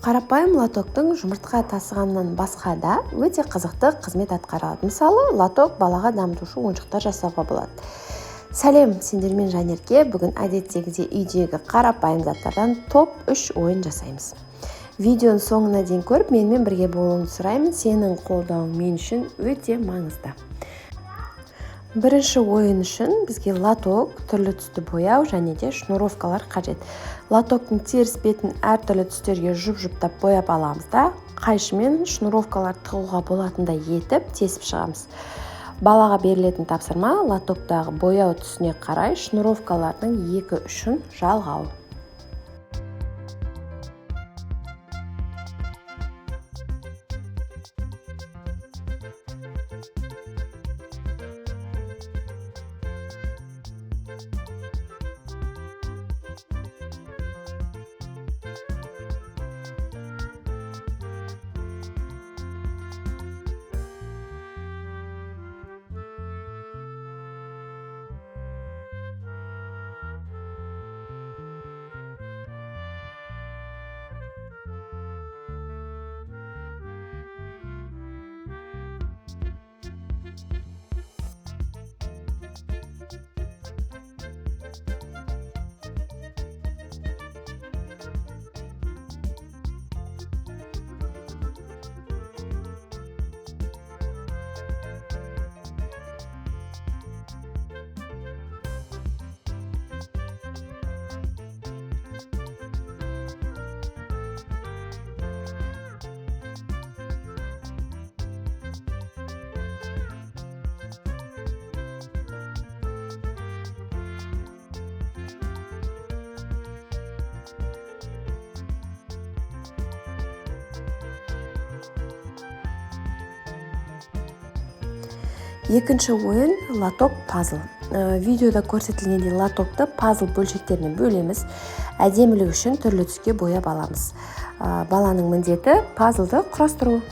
Қарапайым лотоктың жұмыртқа тасығаннан басқа да өте қызықты қызмет атқарады. Мысалы, лоток балаға дамытушы ойыншықтар жасауға болады. Сәлем, сендермен Жанерке. Бүгін әдеттегідей үйдегі қарапайым заттардан топ 3 ойын жасаймыз. Видеоның соңына дейін көріп, менімен бірге болуыңды сұраймын. Сенің қолдауың мен үшін өте маңызды. Бірінші ойын үшін бізге лоток, түрлі түсті бояу және де шнуровкалар қажет. Лотоктың теріс бетін әртүрлі түстерге жұп-жұптап бояп аламыз да, қайшымен шнуровкалар тығуға болатындай етіп тесіп шығамыз. Балаға берілетін тапсырма лотоктағы бояу түсіне қарай шнуровкалардың 2-3-ін жалғау. Екінші ойын лоток пазл. Видеода көрсетілгендей лотокты пазл бөлшектеріне бөлеміз. Әдемілік үшін түрлі түске бояп аламыз. Баланың міндеті пазлды құрастыру.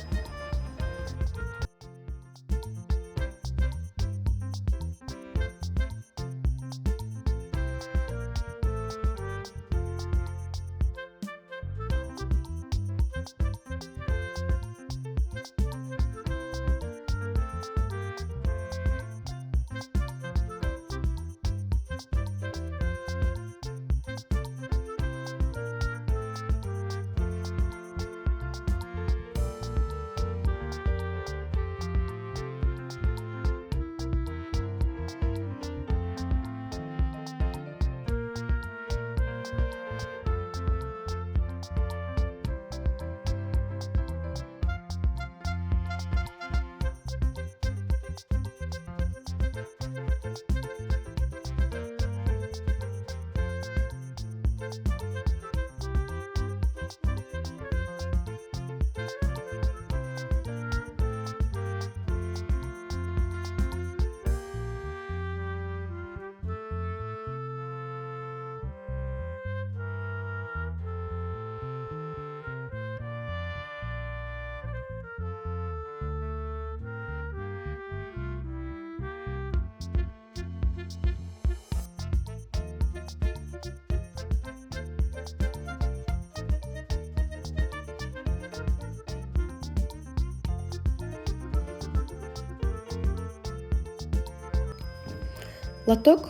Лоток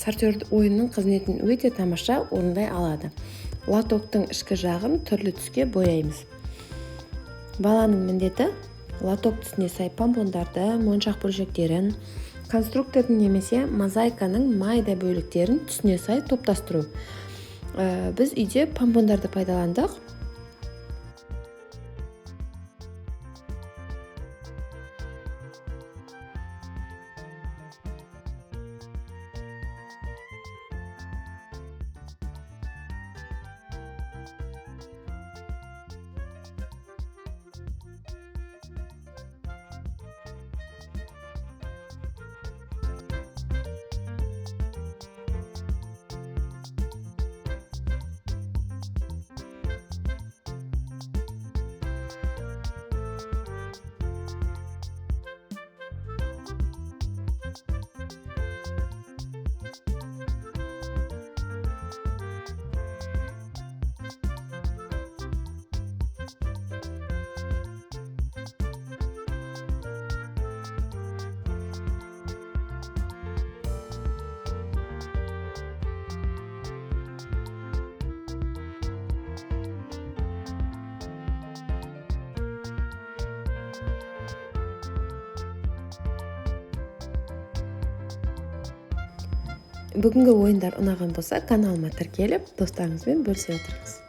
сортир ойынның қызметін өте тамаша орындай алады. Лотоктың ішкі жағын түрлі түске бояймыз. Баланың міндеті лоток түсіне сай помпондарды, моншақ бөлшектерін, конструктордың немесе мозаиканың майда бөліктерін түсіне сай топтастыру. Біз үйде помпондарды пайдаландық. бүгінгі ойындар ұнаған болса каналыма тіркеліп достарыңызбен бөлісе отырыңыз.